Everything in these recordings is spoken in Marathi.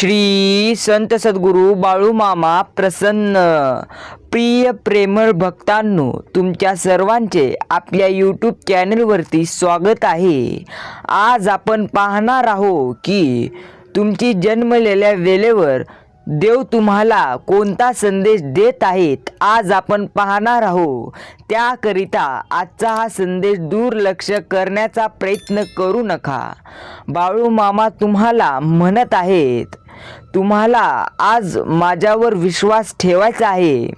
श्री संत सद्गुरू बाळूमामा प्रसन्न. प्रिय प्रेमळ भक्तांनो, तुमच्या सर्वांचे आपल्या यूट्यूब चॅनलवरती स्वागत आहे. आज आपण पाहणार आहोत की तुमची जन्मलेल्या वेळेवर देव तुम्हाला कोणता संदेश देत आहेत. आज आपण पाहणार आहोत. त्याकरिता आजचा हा संदेश दुर्लक्ष करण्याचा प्रयत्न करू नका. बाळूमामा तुम्हाला म्हणत आहेत, तुम्हाला आज माझ्यावर विश्वास ठेवायचा आहे.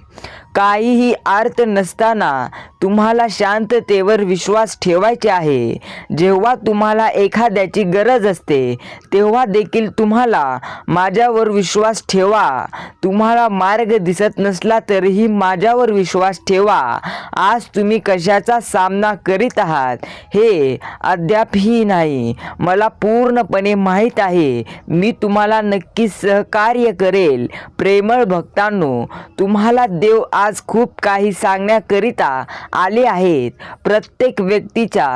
काहीही अर्थ नसताना तुम्हाला शांततेवर विश्वास ठेवायचे आहे. जेव्हा तुम्हाला एखाद्याची गरज असते तेव्हा देखील तुम्हाला माझ्यावर विश्वास ठेवा. तुम्हाला मार्ग दिसत नसला तरीही माझ्यावर विश्वास ठेवा. आज तुम्ही कशाचा सामना करीत आहात हे अद्यापही नाही. मला पूर्णपणे माहीत आहे. मी तुम्हाला नक्कीच सहकार्य करेल. प्रेमळ भक्तांनो, तुम्हाला देव आज खूप काही सांगण्याकरिता आले आहेत. प्रत्येक व्यक्तीचा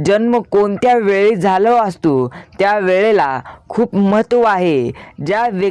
जन्म कोणत्या वेळी झाला असतो त्या वेळेला खूप महत्त्व आहे.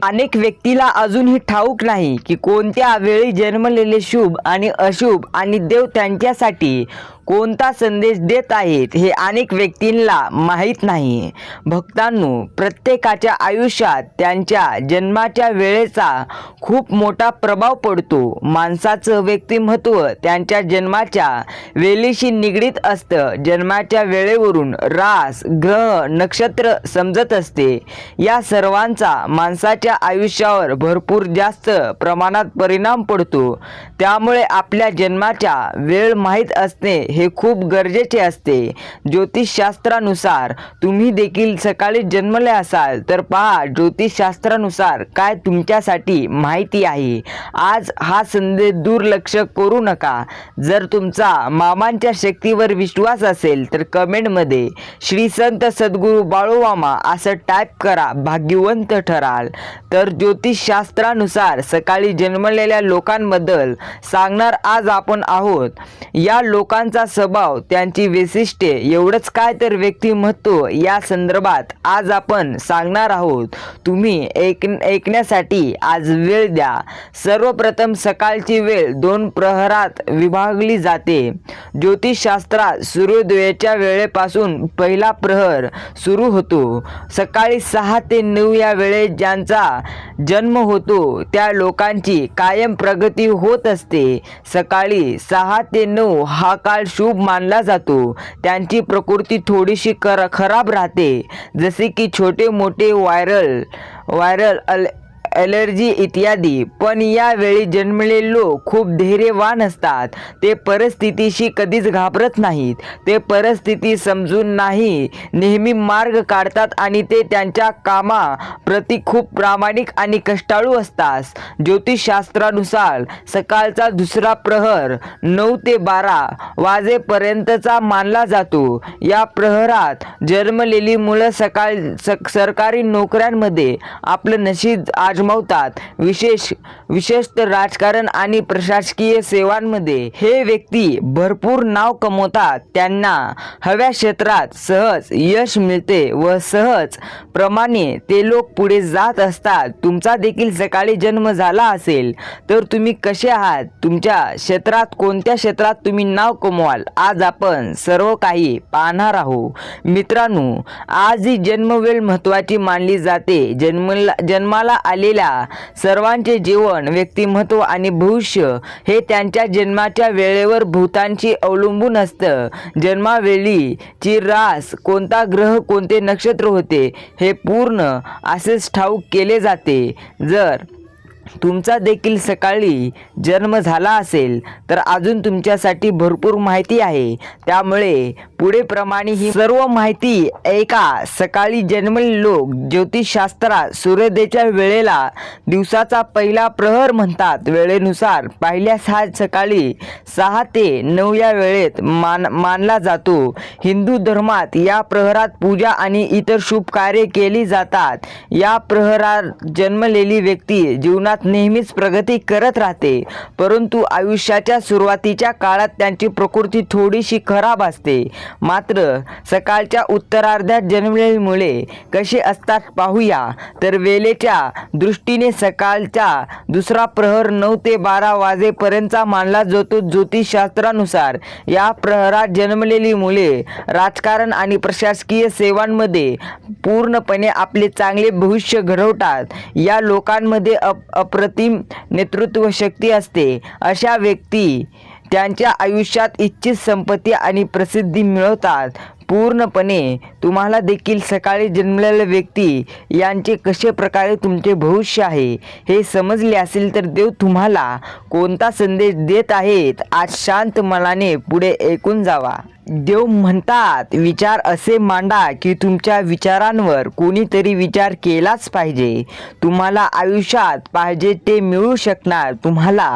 अनेक व्यक्तीला अजूनही ठाऊक नाही की कोणत्या वेळी जन्मलेले शुभ आणि अशुभ आणि देव त्यांच्यासाठी कोणता संदेश देत आहेत हे अनेक व्यक्तींना माहीत नाही. भक्तांनो, प्रत्येकाच्या आयुष्यात त्यांच्या जन्माच्या वेळेचा खूप मोठा प्रभाव पडतो. माणसाचं व्यक्तिमत्व त्यांच्या जन्माच्या वेळेशी निगडीत असतं. जन्माच्या वेळेवरून रास, ग्रह, नक्षत्र समजत असते. या सर्वांचा माणसाच्या आयुष्यावर भरपूर जास्त प्रमाणात परिणाम पडतो. त्यामुळे आपल्या जन्माच्या वेळ माहीत असणे हे खूप गरजेचे असते. ज्योतिषशास्त्रानुसार तुम्ही देखील सकाळी जन्मले असाल तर पहा ज्योतिषशास्त्रानुसार काय तुमच्यासाठी माहिती आहे. आज हा संदेश दुर्लक्ष करू नका. जर तुमचा मामांच्या शक्तीवर विश्वास असेल तर कमेंटमध्ये श्री संत सद्गुरू बाळूमामा असं टाईप करा, भाग्यवंत ठराल. तर ज्योतिषशास्त्रानुसार सकाळी जन्मलेल्या लोकांबद्दल सांगणार आज आपण आहोत. या लोकांचा स्वभाव, त्यांची वैशिष्ट्ये, एवढंच काय तर व्यक्तिमत्व या संदर्भात आज आपण सांगणार आहोत. तुम्ही ऐकण्यासाठी आज वेळ द्या. सर्वप्रथम सकाळची वेळ 2 प्रहरात विभागली जाते. ज्योतिषशास्त्रात सूर्योदयाच्या वेळेपासून पहिला प्रहर सुरू होतो. सकाळी 6 ते 9 या वेळेत ज्यांचा जन्म होतो त्या लोकांची कायम प्रगती होत असते. सकाळी 6 ते 9 हा काळ शुभ मानला जातो. त्यांची प्रकृती थोडीशी खराब राहते, जसे की छोटे मोठे व्हायरल ॲलर्जी इत्यादी. पण यावेळी जन्मलेले लोक खूप धैर्यवान असतात. ते परिस्थितीशी कधीच घाबरत नाहीत. ते परिस्थिती समजून नाही नेहमी मार्ग काढतात आणि ते त्यांच्या कामाप्रती खूप प्रामाणिक आणि कष्टाळू असतात. ज्योतिषशास्त्रानुसार सकाळचा दुसरा प्रहर 9 ते 12 वाजेपर्यंतचा मानला जातो. या प्रहरात जन्मलेली मुलं सरकारी नोकऱ्यांमध्ये आपलं नशीब आजमावतात. विशेषतः राजकारण आणि प्रशासकीय सेवांमध्ये हे व्यक्ती भरपूर नाव कमवतात. त्यांना हव्या क्षेत्रात सहज यश मिळते व सहज प्रमाणे ते लोक पुढे जात असतात. तुमचा देखील सकाळी जन्म झाला असेल तर तुम्ही कसे आहात, तुमच्या क्षेत्रात कोणत्या क्षेत्रात तुम्ही नाव कमवाल, आज आपण सर्व काही पाहणार आहोत. मित्रांनो, आज ही जन्मवेळ महत्त्वाची मानली जाते. जन्माला आलेल्या सर्वांचे जीवन, व्यक्तिमत्व आणि भविष्य हे त्यांच्या जन्माच्या वेळेवर भूतांशी अवलंबून असतं. जन्मावेळीची रास, कोणता ग्रह, कोणते नक्षत्र होते हे पूर्ण असेच ठाऊक केले जाते. जर तुमचा देखील सकाळी जन्म झाला असेल तर अजून तुमच्यासाठी भरपूर माहिती आहे. त्यामुळे पुढे प्रमाणे ही सर्व माहिती ऐका. सकाळी जन्मलेले लोक ज्योतिषशास्त्रात सूर्योदयाच्या वेळेला दिवसाचा पहिला प्रहर म्हणतात. वेळेनुसार पाहिल्यास हा सकाळी 6 ते 9 या वेळेत मानला जातो. हिंदू धर्मात या प्रहरात पूजा आणि इतर शुभ कार्य केली जातात. या प्रहरात जन्मलेली व्यक्ती जीवनात नेहमीच प्रगती करत राहते, परंतु आयुष्याच्या सुरुवातीच्या काळात त्यांची प्रकृती थोडीशी खराब असते. मात्र सकाळच्या उत्तरार्धात जन्मलेली मुले कसे असतात पाहूया. तर वेळेच्या दृष्टीने सकाळचा दुसरा प्रहर 9 ते 12 वाजेपर्यंतचा मानला जातो. ज्योतिषशास्त्रानुसार या प्रहरात जन्मलेली मुले राजकारण आणि प्रशासकीय सेवांमध्ये पूर्णपणे आपले चांगले भविष्य घडवतात. या लोकांमध्ये अप्रतिम नेतृत्व शक्ती असते. अशा व्यक्ती त्यांच्या आयुष्यात इच्छित संपत्ती आणि प्रसिद्धी मिळवतात. पूर्णपणे तुम्हाला देखील सकाळी जन्मलेल्या व्यक्ती यांचे कशा प्रकारे तुमचे भविष्य आहे हे समजले असेल तर देव तुम्हाला कोणता संदेश देत आहेत आज शांत मनाने पुढे ऐकून जावा. देव म्हणतात, विचार असे मांडा की तुमच्या विचारांवर कोणीतरी विचार केलाच पाहिजे. तुम्हाला आयुष्यात पाहिजे ते मिळू शकणार. तुम्हाला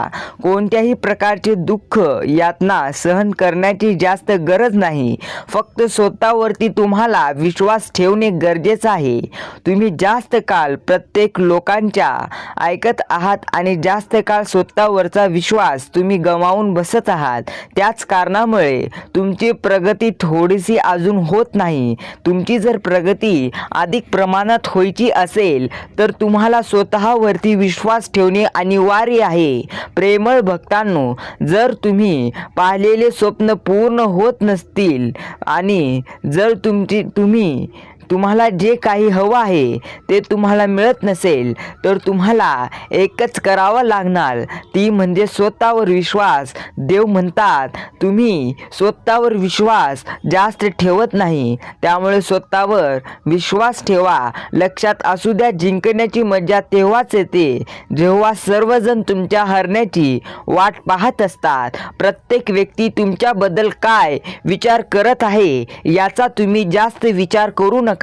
कोणत्याही प्रकारचे दुःख यातना सहन करण्याची जास्त गरज नाही. फक्त स्वतःवरती तुम्हाला विश्वास ठेवणे गरजेचे आहे. तुम्ही जास्त काळ प्रत्येक लोकांच्या ऐकत आहात आणि जास्त काळ स्वतःवरचा विश्वास तुम्ही गमावून बसत आहात. त्याच कारणामुळे तुमची प्रगती थोडीशी अजून होत नाही. तुमची जर प्रगती अधिक प्रमाणात व्हायची असेल तर तुम्हाला स्वतःवरती विश्वास ठेवणे अनिवार्य आहे. प्रेमळ भक्तांनो, जर तुम्ही पाहिलेले स्वप्न पूर्ण होत नसतील आणि जर तुम्हाला जे काही हवं आहे ते तुम्हाला मिळत नसेल तर तुम्हाला एकच करावं लागणार, ती म्हणजे स्वतःवर विश्वास. देव म्हणतात, तुम्ही स्वतःवर विश्वास जास्त ठेवत नाही, त्यामुळे स्वतःवर विश्वास ठेवा. लक्षात असू द्या, जिंकण्याची मजा तेव्हाच येते जेव्हा सर्वजण तुमच्या हरण्याची वाट पाहत असतात. प्रत्येक व्यक्ती तुमच्याबद्दल काय विचार करत आहे याचा तुम्ही जास्त विचार करू नका.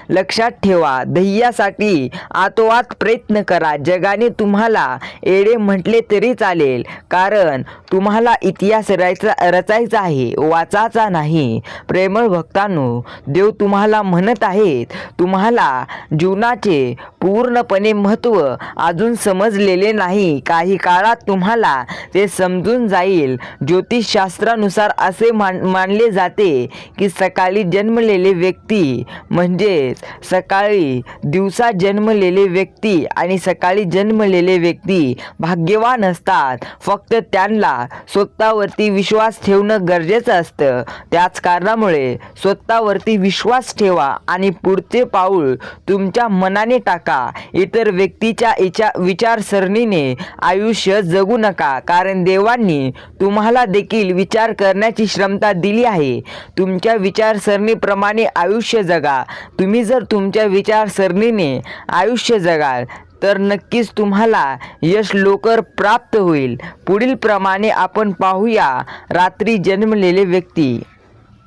लक्षात ठेवा, ध्येयासाठी आतोआत प्रयत्न करा. जगाने तुम्हाला एडे म्हटले तरी चालेल, कारण तुम्हाला इतिहास रचायचा आहे, वाचायचा नाही. प्रेमळ भक्तांनो, देव तुम्हाला म्हणत आहेत, तुम्हाला जीवनाचे पूर्णपणे महत्त्व अजून समजलेले नाही. काही काळात तुम्हाला ते समजून जाईल. ज्योतिषशास्त्रानुसार असे मानले जाते की सकाळी जन्मलेले व्यक्ती म्हणजेच सकाळी दिवसा जन्मलेले व्यक्ती आणि सकाळी जन्मलेले व्यक्ती भाग्यवान असतात. फक्त त्यांना स्वतःवरती विश्वास ठेवणं गरजेचं असतं. त्याच कारणामुळे स्वतःवरती विश्वास ठेवा आणि पुढचे पाऊल तुमच्या मनाने टाका. इतर व्यक्तीच्या विचारसरणीने आयुष्य जगू नका, कारण देवांनी तुम्हाला देखील विचार करण्याची क्षमता दिली आहे. तुमच्या विचारसरणीप्रमाणे आयुष्य जगा. तुम्ही जर तुमच्या विचारसरणीने आयुष्य जगाल तर नक्कीच तुम्हाला यश लवकर प्राप्त होईल. पुढील प्रमाणे आपण पाहूया रात्री जन्मलेले व्यक्ती.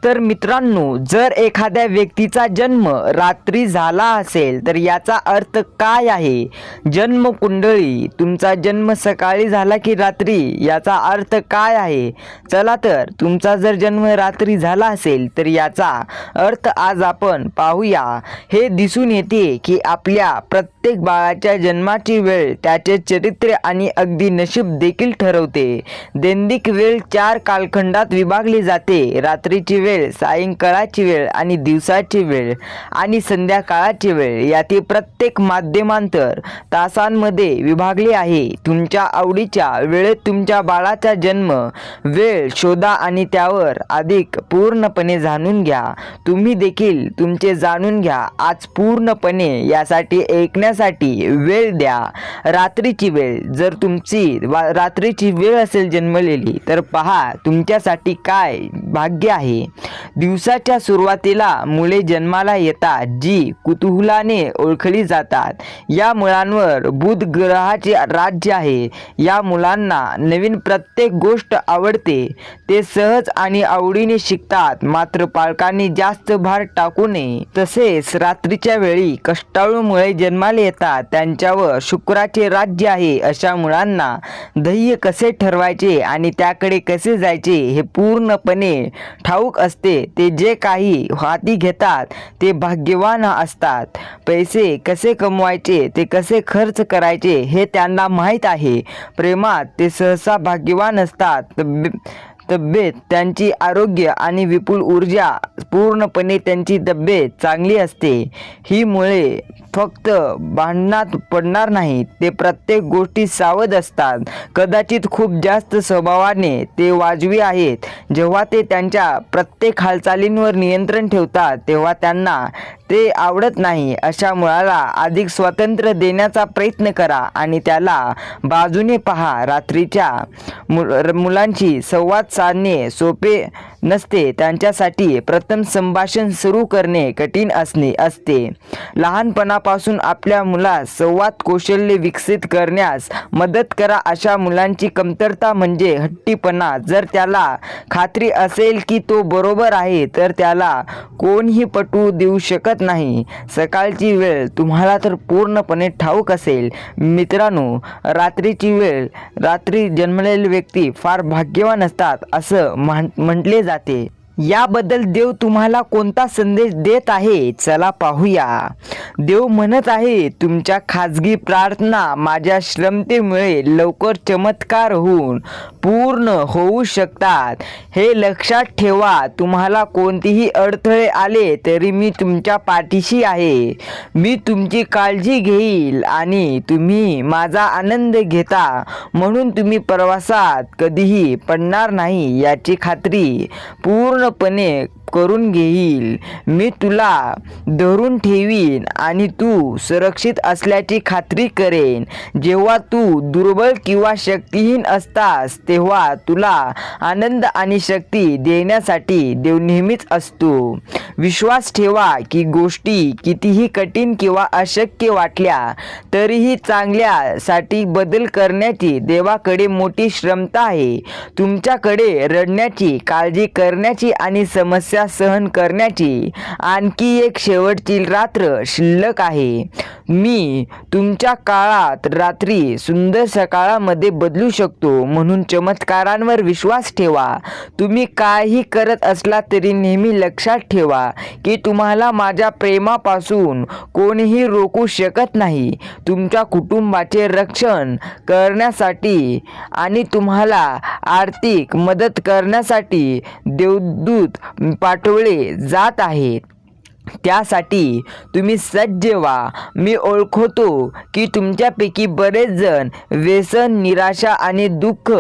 तर मित्रांनो, जर एखाद्या व्यक्तीचा जन्म रात्री झाला असेल तर याचा अर्थ काय आहे? जन्मकुंडळी, तुमचा जन्म सकाळी झाला की रात्री, याचा अर्थ काय आहे? चला तर, तुमचा जर जन्म रात्री झाला असेल तर याचा अर्थ आज आपण पाहूया. हे दिसून येते की आपल्या प्रत्येक बाळाच्या जन्माची वेळ त्याचे चरित्र आणि अगदी नशीब देखील ठरवते. दैनिक वेळ 4 कालखंडात विभागली जाते. रात्रीची वेळ, सायंकाळाची वेळ आणि दिवसाची वेळ आणि संध्याकाळाची वेळ. यातील प्रत्येक माध्यमांतर तासांमध्ये विभागले आहे. तुमच्या आवडीच्या वेळेत तुमच्या बाळाचा जन्म वेळ शोधा आणि त्यावर अधिक पूर्णपणे जाणून घ्या. तुम्ही देखील तुमचे जाणून घ्या. आज पूर्णपणे यासाठी ऐकण्यासाठी वेळ द्या. रात्रीची वेळ, जर तुमची रात्रीची वेळ असेल जन्मलेली तर पहा तुमच्यासाठी काय भाग्य आहे. दिवसाच्या सुरुवातीला मुले जन्माला येतात, जी कुतूहलाने ओळखली जातात. या मुलांवर बुध ग्रहाचे राज्य आहे. या मुलांना नवीन प्रत्येक गोष्ट आवडते. ते सहज आणि आवडीने शिकतात. मात्र पालकांनी जास्त भार टाकू नये. तसेच रात्रीच्या वेळी कष्टाळू मुले जन्माला येतात. त्यांच्यावर शुक्राचे राज्य आहे. अशा मुलांना ध्येय कसे ठरवायचे आणि त्याकडे कसे जायचे हे पूर्णपणे ठाऊक असते. ते जे काही हाती घेतात ते भाग्यवान असतात. पैसे कसे कमवायचे, ते कसे खर्च करायचे हे त्यांना माहीत आहे. प्रेमात ते सहसा भाग्यवान असतात. तब्येत, त्यांची आरोग्य आणि विपुल ऊर्जा, पूर्णपणे त्यांची तब्येत चांगली असते. ही मुळे फक्त भांडणात पडणार नाहीत, ते प्रत्येक गोष्टीत सावध असतात. कदाचित खूप जास्त स्वभावाने ते वाजवी आहेत. जेव्हा ते त्यांच्या प्रत्येक हालचालींवर नियंत्रण ठेवतात तेव्हा त्यांना ते आवडत नाही. अशा मुलाला अधिक स्वातंत्र्य देण्याचा प्रयत्न करा आणि त्याला बाजूने पहा. रात्रीच्या मुलांशी संवाद साधणे सोपे नसते. त्यांच्यासाठी प्रथम संभाषण सुरू करणे कठीण असते. लहानपणापासून आपल्या मुलास संवाद कौशल्य विकसित करण्यास मदत करा. अशा मुलांची कमतरता म्हणजे हट्टीपणा. जर त्याला खात्री असेल की तो बरोबर आहे तर त्याला कोणीही पटवू देऊ शकत नाही. सकाळची वेळ तुम्हाला तर पूर्णपणे ठाऊक असेल. मित्रांनो, रात्रीची वेळ, रात्री जन्मलेले व्यक्ती फार भाग्यवान असतात असं म्हटले जाते. याबद्दल देव तुम्हाला कोणता संदेश देत आहे चला पाहूया. देव म्हणत आहे, तुमच्या खाजगी प्रार्थना माझ्या श्रमतेमुळे लवकर चमत्कार होऊन पूर्ण होऊ शकतात. हे लक्षात ठेवा. तुम्हाला कोणतेही अडथळे आले तरी मी तुमच्या पाठीशी आहे. मी तुमची काळजी घेईल आणि तुम्ही माझा आनंद घेता म्हणून तुम्ही प्रवासात कधीही पडणार नाही याची खात्री पूर्णपणे करून घेईल. मी तुला धरून ठेवीन आणि तू सुरक्षित असल्याची खात्री करेन. जेव्हा तू दुर्बल किंवा शक्तिहीन असतास तेव्हा तुला आनंद आणि शक्ती देण्यासाठी देव नेहमीच असतो. विश्वास ठेवा की गोष्टी कितीही कठीण किंवा अशक्य वाटल्या तरीही चांगल्यासाठी बदल करण्याची देवाकडे मोठी क्षमता आहे. तुमच्याकडे रडण्याची, काळजी करण्याची आणि समस्या सहन करण्याची आणखी एक शेवटची रात्र शिल्लक आहे. मी तुमच्या काळात रात्री सुंदर सकाळामध्ये बदलू शकतो. म्हणून चमत्कारांवर विश्वास ठेवा. तुम्ही काहीही करत असला तरी नेहमी लक्षात ठेवा की तुम्हाला माझ्या प्रेमापासून कोणीही रोखू शकत नाही. तुमच्या कुटुंबाचे रक्षण करण्यासाठी आणि तुम्हाला आर्थिक मदत करण्यासाठी देवदूत पाठवले जात आहेत. त्यासाठी तुम्ही सज्ज व्हा. मी ओळखतो की तुमच्यापैकी बरेच जण व्यसन, निराशा आणि दुःख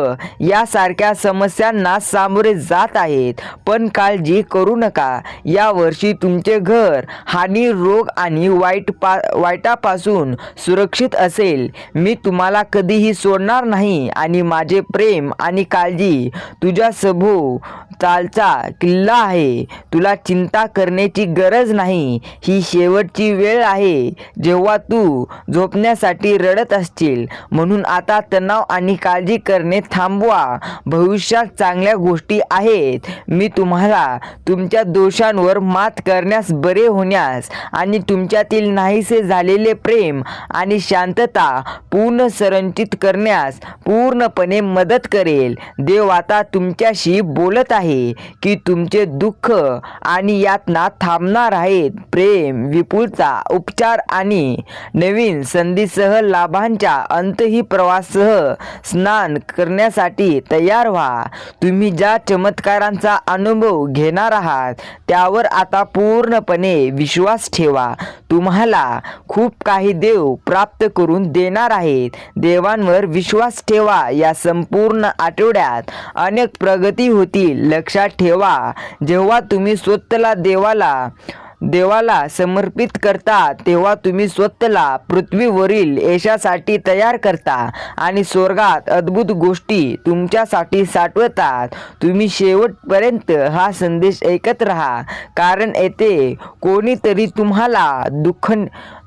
यासारख्या समस्यांना सामोरे जात आहेत. पण काळजी करू नका. या वर्षी तुमचे घर हानी, रोग आणि वाईटापासून सुरक्षित असेल. मी तुम्हाला कधीही सोडणार नाही आणि माझे प्रेम आणि काळजी तुझ्या सभोवतालचा किल्ला आहे. तुला चिंता करण्याची गरज नाही. ही शेवटची वेळ आहे जेव्हा तू झोपण्यासाठी रडत असशील. म्हणून आता तणाव आणि काळजी करणे थांबवा. भविष्यात चांगल्या गोष्टी आहेत. मी तुम्हाला तुमच्या दोषांवर मात करण्यास, बरे होण्यास आणि तुमच्यातील नाहीसे झालेले प्रेम आणि शांतता पुनर्संचयित करण्यास पूर्णपणे मदत करेल. देव आता तुमच्याशी बोलत आहे की तुमचे दुःख आणि यातना थांबणार आहेत. प्रेम, विपुलता, उपचार आणि नवीन संधीसह लाभांच्या अंतही प्रवासासह स्नान करण्यासाठी तयार व्हा. तुम्ही ज्या चमत्कारांचा अनुभव घेणार आहात त्यावर आता पूर्णपणे विश्वास ठेवा. तुम्हाला खूप काही देव प्राप्त करून देणार आहेत. देवांवर विश्वास ठेवा. या संपूर्ण आठवड्यात अनेक प्रगती होतील. लक्षात ठेवा, जेव्हा तुम्ही स्वतःला देवाला समर्पित करता तेव्हा तुम्ही स्वतःला पृथ्वीवरील यशासाठी तयार करता आणि स्वर्गात अद्भुत गोष्टी तुमच्यासाठी साठवतात. तुम्ही शेवटपर्यंत हा संदेश ऐकत राहा, कारण येथे कोणीतरी तुम्हाला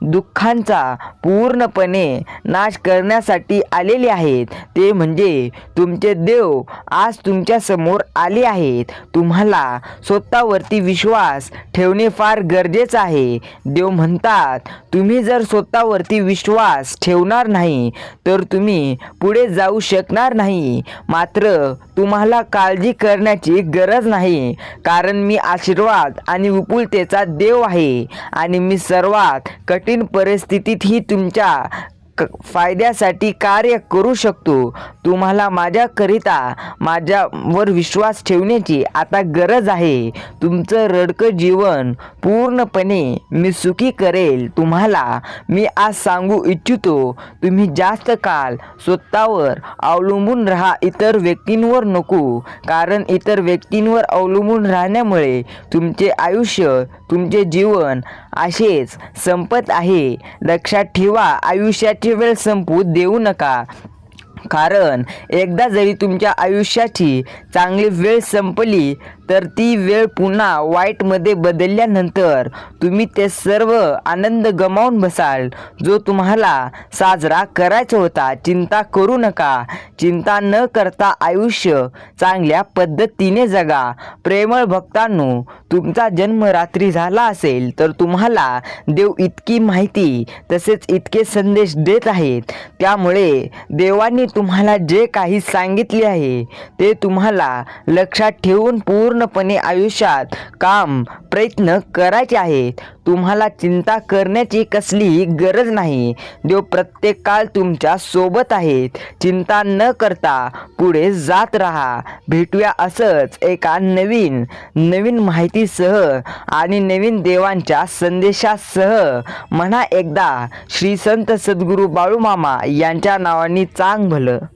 दुःखांचा पूर्णपणे नाश करण्यासाठी आलेले आहेत. ते म्हणजे तुमचे देव आज तुमच्या समोर आले आहेत. तुम्हाला स्वतःवरती विश्वास ठेवणे फार गरजेचं आहे. देव म्हणतात, तुम्ही जर स्वतःवरती विश्वास ठेवणार नाही तर तुम्ही पुढे जाऊ शकणार नाही. मात्र तुम्हाला काळजी करण्याची गरज नाही, कारण मी आशीर्वाद आणि विपुलतेचा देव आहे आणि मी सर्वात कठीण परिस्थितीतही तुमच्या फायद्यासाठी कार्य करू शकतो. तुम्हाला माझ्याकरिता माझ्यावर विश्वास ठेवण्याची आता गरज आहे. तुमचं रडकं जीवन पूर्णपणे मी सुखी करेल. तुम्हाला मी आज सांगू इच्छितो, तुम्ही जास्त काळ स्वतःवर अवलंबून राहा, इतर व्यक्तींवर नको. कारण इतर व्यक्तींवर अवलंबून राहण्यामुळे तुमचे आयुष्य, तुमचे जीवन असेच संपत आहे. लक्षात ठेवा, आयुष्याची वेळ संपू देऊ नका. कारण एकदा जरी तुमच्या आयुष्याची चांगली वेळ संपली तर ती वेळ पुन्हा वाईटमध्ये बदलल्यानंतर तुम्ही ते सर्व आनंद गमावून बसाल जो तुम्हाला साजरा करायचा होता. चिंता करू नका. चिंता न करता आयुष्य चांगल्या पद्धतीने जगा. प्रेमळ भक्तांनो, तुमचा जन्म रात्री झाला असेल तर तुम्हाला देव इतकी माहिती तसेच इतके संदेश देत आहेत. त्यामुळे देवांनी तुम्हाला जे काही सांगितले आहे ते तुम्हाला लक्षात ठेवून पूर्णपणे आयुष्यात काम प्रयत्न करायचे आहेत. तुम्हाला चिंता करण्याची कसलीही गरज नाही. देव प्रत्येक काळ तुमच्या सोबत आहेत. चिंता न करता पुढे जात राहा. भेटूया असंच एका नवीन माहितीसह आणि नवीन देवांच्या संदेशासह. म्हणा एकदा श्री संत सद्गुरू बाळूमामा यांच्या नावाने चांग भलं.